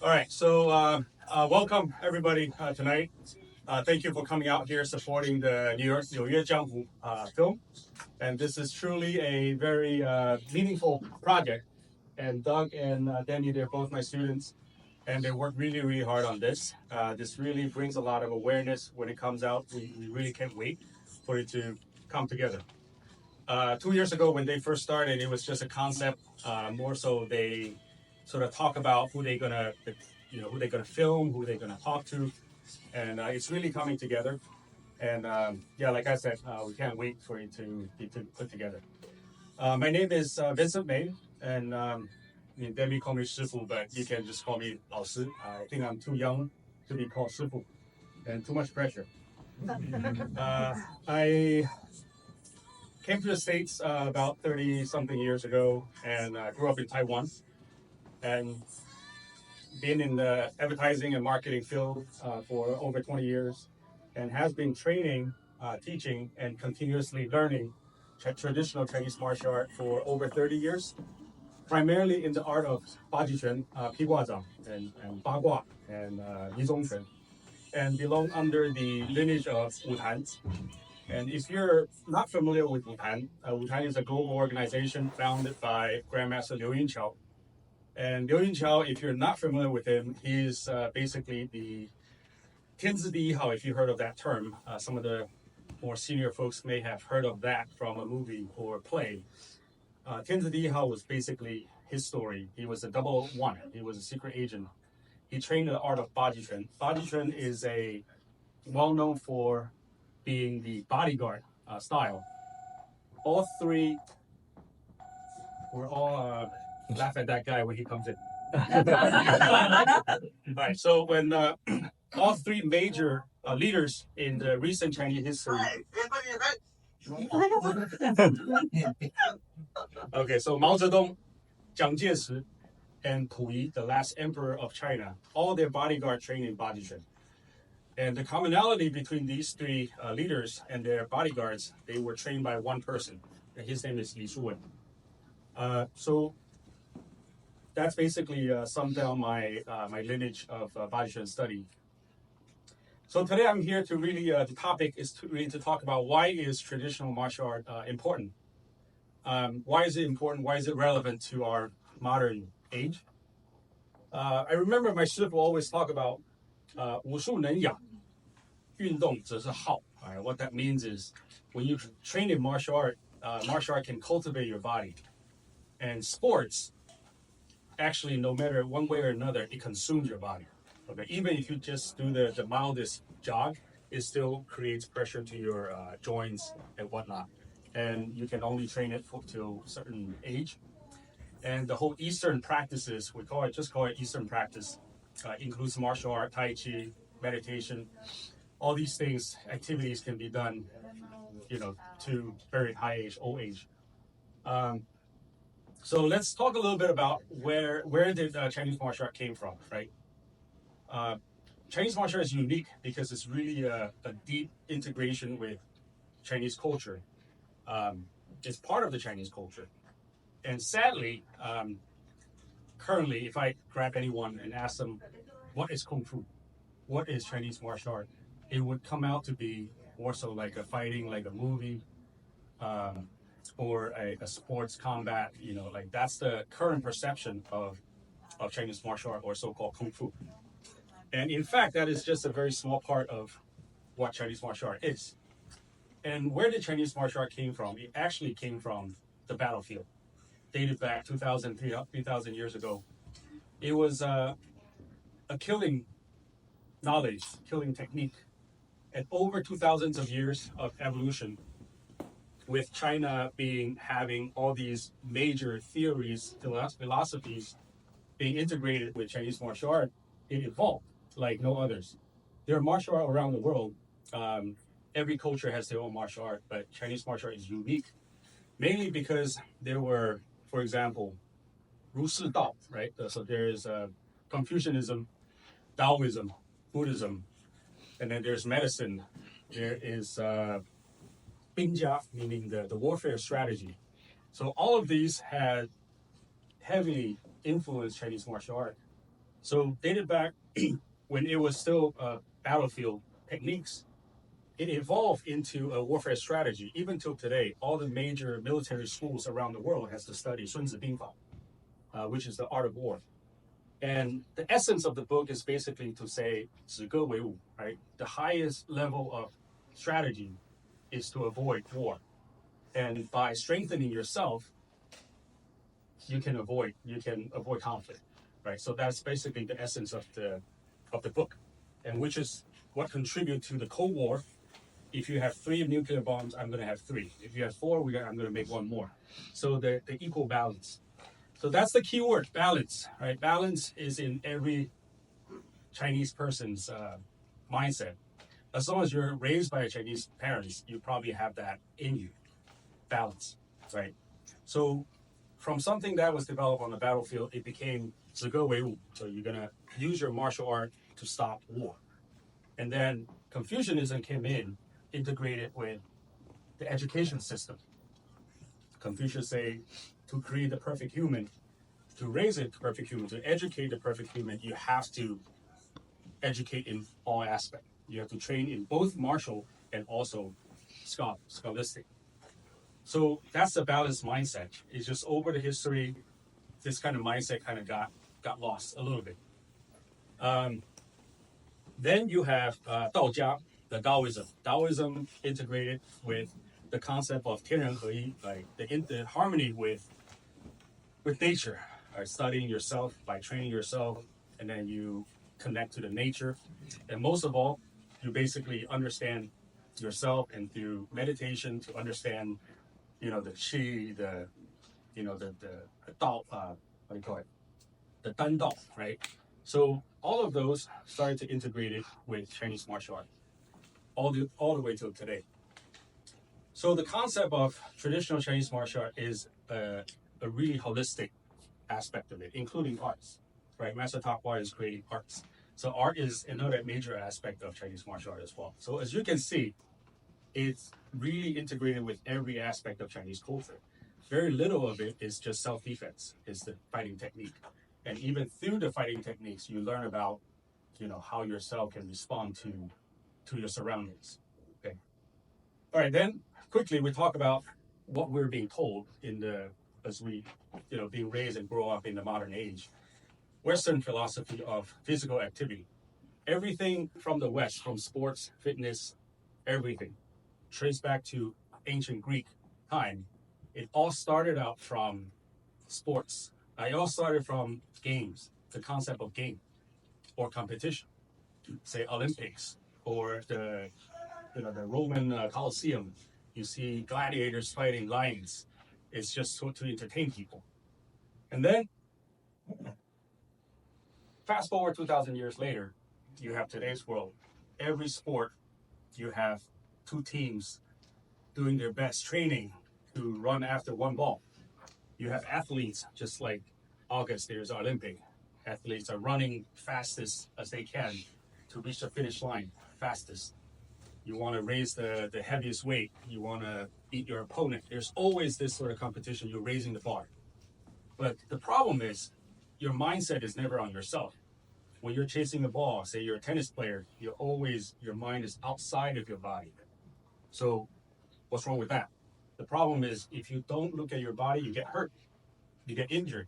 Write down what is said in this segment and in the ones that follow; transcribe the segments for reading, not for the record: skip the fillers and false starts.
All right, so welcome everybody tonight. Thank you for coming out here supporting the York Jianghu film. And this is truly a very meaningful project. And Doug and Danny, they're both my students, and they work really, really hard on this. This really brings a lot of awareness when it comes out. We really can't wait for it to come together. 2 years ago, when they first started, it was just a concept. More so, they sort of talk about who they're gonna, who they're gonna film, who they're gonna talk to, and it's really coming together. And yeah, like I said, we can't wait for it to be put together. My name is Vincent Mei, and Debbie call me Shifu, but you can just call me 老师. I think I'm too young to be called Shifu, and too much pressure. I came to the States about 30 something years ago and grew up in Taiwan and been in the advertising and marketing field for over 20 years and has been training, teaching, and continuously learning traditional Chinese martial art for over 30 years, primarily in the art of Bajiquan, Piguazhang, and Bagua, and Yizongquan, and belong under the lineage of Wutan. And if you're not familiar with Wutan, Wutan is a global organization founded by Grandmaster Liu Yunqiao. And Liu Yunqiao, if you're not familiar with him, he's basically the 天子第一号, if you heard of that term. Some of the more senior folks may have heard of that from a movie or play. 天子第一号 was basically his story. He was a 001. He was a secret agent. He trained the art of Bajiquan. Bajiquan is well known for being the bodyguard style. All three, we're all laugh at that guy when he comes in. All right, so when all three major leaders in the recent Chinese history. Okay, so Mao Zedong, Jiang Jieshi, and Puyi, the last emperor of China, all their bodyguard trained in Bajiquan. And the commonality between these three leaders and their bodyguards, they were trained by one person. His name is Li Shuwen. So that's basically summed down my lineage of Bajiquan study. So today I'm here to really, the topic is to talk about why is traditional martial art important? Why is it important? Why is it relevant to our modern age? I remember my Shifu always talk about 武术能养，运动则是好. What that means is when you train in martial art can cultivate your body. And sports, actually, no matter one way or another, it consumes your body. Okay, even if you just do the mildest jog, it still creates pressure to your joints and whatnot. And you can only train it to a certain age. And the whole Eastern practices, just call it Eastern practice, includes martial art, Tai Chi, meditation. All these things, activities can be done, to very high age, old age. So let's talk a little bit about where did Chinese martial art came from, right? Chinese martial art is unique because it's really a deep integration with Chinese culture. It's part of the Chinese culture. And sadly, currently, if I grab anyone and ask them, what is Kung Fu? What is Chinese martial art? It would come out to be more so like a fighting, like a movie, or a sports combat, like that's the current perception of Chinese martial art, or so-called Kung Fu. And in fact, that is just a very small part of what Chinese martial art is. And where did Chinese martial art came from? It actually came from the battlefield. Dated back 3,000 years ago. It was a killing knowledge, killing technique. And over 2,000 of years of evolution, with China having all these major theories, philosophies being integrated with Chinese martial art, it evolved like no others. There are martial art around the world. Every culture has their own martial art, but Chinese martial art is unique, mainly because there were, for example, Ru Si Dao, right? So there is Confucianism, Taoism, Buddhism, and then there's medicine. There is Bingjia, meaning the warfare strategy. So all of these had heavily influenced Chinese martial art. So dated back when it was still battlefield techniques, it evolved into a warfare strategy. Even till today, all the major military schools around the world has to study 孙子兵法, which is the art of war. And the essence of the book is basically to say 止戈为武, right? The highest level of strategy is to avoid war. And by strengthening yourself, you can avoid conflict, right? So that's basically the essence of the book, and which is what contributes to the Cold War. If you have 3 nuclear bombs, I'm going to have 3. If you have 4, I'm going to make 1 more. So the equal balance. So that's the key word, balance, right? Balance is in every Chinese person's mindset. As long as you're raised by Chinese parents, you probably have that in you, balance, right? So from something that was developed on the battlefield, it became 止戈为武. So you're going to use your martial art to stop war. And then Confucianism came in, integrated with the education system. Confucius say, to create the perfect human, to raise a perfect human, to educate the perfect human, you have to educate in all aspects. You have to train in both martial and also scholastic. So that's the balanced mindset. It's just over the history, this kind of mindset kind of got lost a little bit. Then you have Daojia, the Taoism. Taoism integrated with the concept of 天人合一, like the harmony with nature, right? Studying yourself by training yourself, and then you connect to the nature. And most of all, you basically understand yourself, and through meditation to understand, the qi, the Dao, what do you call it? The Dan Dao, right? So all of those started to integrate it with Chinese martial art, all the way till today. So the concept of traditional Chinese martial art is a really holistic aspect of it, including arts, right? Master Taohua is creating arts. So art is another major aspect of Chinese martial art as well. So as you can see, it's really integrated with every aspect of Chinese culture. Very little of it is just self-defense, is the fighting technique. And even through the fighting techniques, you learn about, how yourself can respond to your surroundings. Okay. All right, then quickly we talk about what we're being told as we, being raised and grow up in the modern age. Western philosophy of physical activity. Everything from the West, from sports, fitness, everything, traced back to ancient Greek time. It all started out from sports. It all started from games, the concept of game or competition, say Olympics or the Roman Colosseum. You see gladiators fighting lions. It's just to entertain people. And then fast forward 2,000 years later, you have today's world. Every sport, you have 2 teams doing their best training to run after 1 ball. You have athletes, just like August, there's Olympic. Athletes are running fastest as they can to reach the finish line fastest. You want to raise the heaviest weight. You want to beat your opponent. There's always this sort of competition. You're raising the bar. But the problem is your mindset is never on yourself. When you're chasing the ball, say you're a tennis player, your mind is outside of your body. So what's wrong with that? The problem is if you don't look at your body, you get hurt. You get injured.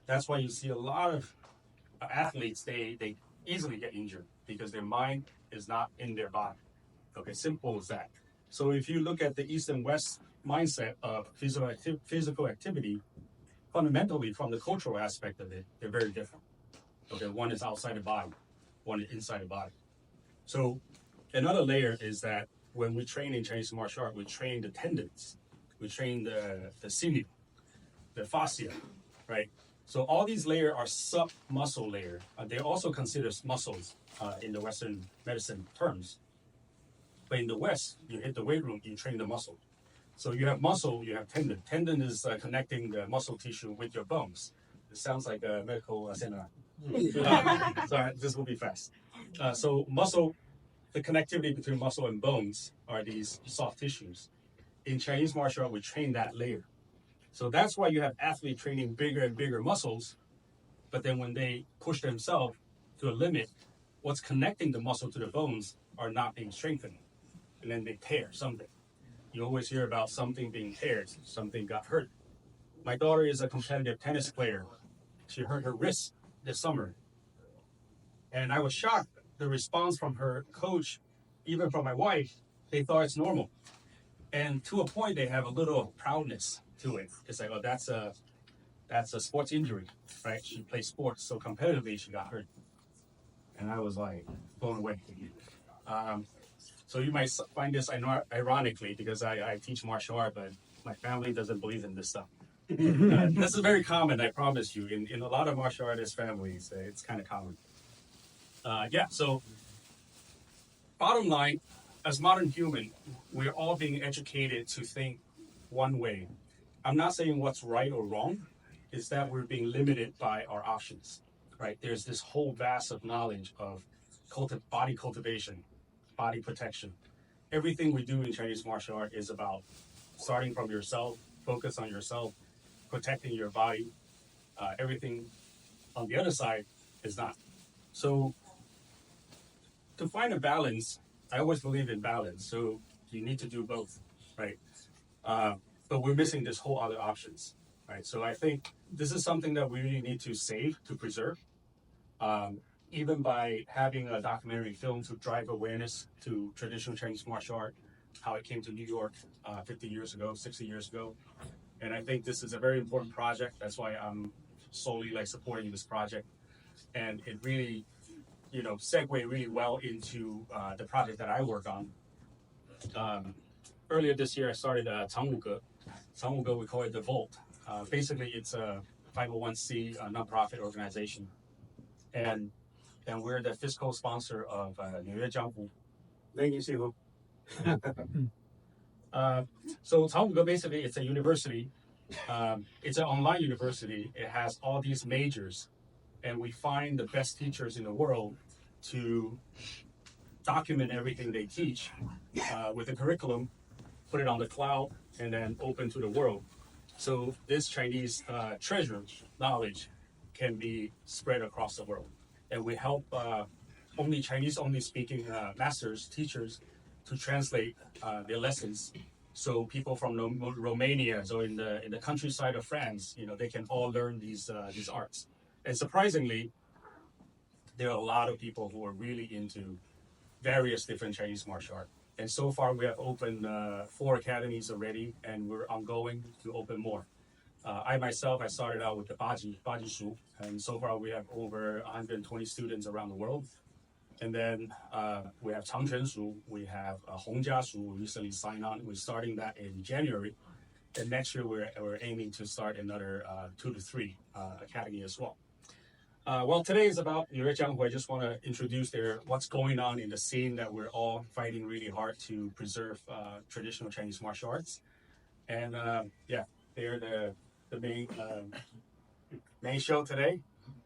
That's why you see a lot of athletes, they easily get injured because their mind is not in their body. Okay, simple as that. So if you look at the East and West mindset of physical activity, fundamentally from the cultural aspect of it, they're very different. Okay, one is outside the body, one is inside the body. So another layer is that when we train in Chinese martial art, we train the tendons, we train the sinew, the fascia, right? So all these layers are sub-muscle layer. They're also considered muscles in the Western medicine terms. But in the West, you hit the weight room, you train the muscle. So you have muscle, you have tendon. Tendon is connecting the muscle tissue with your bones. It sounds like a medical seminar. Sorry, this will be fast. So muscle, the connectivity between muscle and bones are these soft tissues. In Chinese martial art, we train that layer. So that's why you have athletes training bigger and bigger muscles, but then when they push themselves, to a limit, what's connecting the muscle to the bones are not being strengthened. And then they tear something. You always hear about something being teared, something got hurt. My daughter is a competitive tennis player. She hurt her wrist this summer. And I was shocked. The response from her coach, even from my wife, they thought it's normal. And to a point, they have a little proudness to it. It's like, oh, that's a sports injury, right? She plays sports, so competitively she got hurt. And I was like blown away. So you might find this ironically because I teach martial art, but my family doesn't believe in this stuff. This is very common, I promise you. In a lot of martial artist families, it's kind of common. So bottom line, as modern human, we're all being educated to think one way. I'm not saying what's right or wrong, is that we're being limited by our options, right? There's this whole vast of knowledge of body cultivation, body protection. Everything we do in Chinese martial art is about starting from yourself, focus on yourself, protecting your body. Everything on the other side is not. So to find a balance, I always believe in balance. So you need to do both, right? But we're missing this whole other options, right? So I think this is something that we really need to save, to preserve. Even by having a documentary film to drive awareness to traditional Chinese martial art, how it came to New York 50 years ago, 60 years ago. And I think this is a very important project. That's why I'm solely supporting this project. And it really, segue really well into the project that I work on. Earlier this year, I started TsangWuGe. TsangWuGe, we call it the Vault. Basically, it's a 501c nonprofit organization. And we're the fiscal sponsor of 纽约江湖. Thank you, Shifu. So TsangWuGe, basically, it's a university. It's an online university. It has all these majors. And we find the best teachers in the world to document everything they teach with a curriculum, put it on the cloud, and then open to the world. So this Chinese treasure knowledge can be spread across the world. And we help Chinese-only speaking masters, teachers, to translate their lessons. So people from Romania, so in the countryside of France, they can all learn these arts. And surprisingly, there are a lot of people who are really into various different Chinese martial art. And so far, we have opened 4 academies already, and we're ongoing to open more. I started out with the Baji Shu, and so far we have over 120 students around the world. And then we have Changquan Shu, we have Hongjia Shu, we recently signed on. We're starting that in January. And next year, we're aiming to start another 2 to 3 academy as well. Well, today is about York Jianghu. I just want to introduce what's going on in the scene that we're all fighting really hard to preserve traditional Chinese martial arts. And they're the main show today.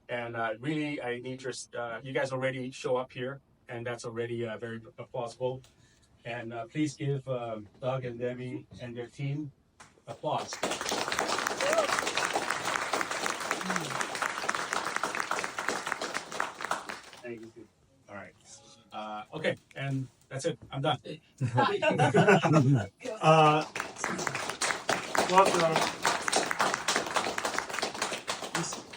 And really, I need you guys already show up here, and that's already very plausible. And please give Doug and Debbie and their team applause. Thank you. All right. Okay, and that's it. I'm done. Welcome.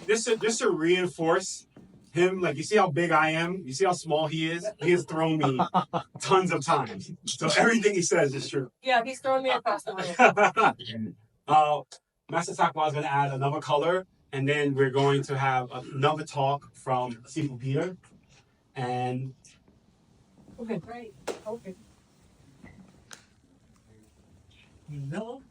Just to reinforce him, you see how big I am? You see how small he is? He has thrown me tons of times. So everything he says is true. Yeah, he's throwing me across the room. Master Sakwa is going to add another color, and then we're going to have another talk from Shifu Peter. And Okay, great. Okay. Hello.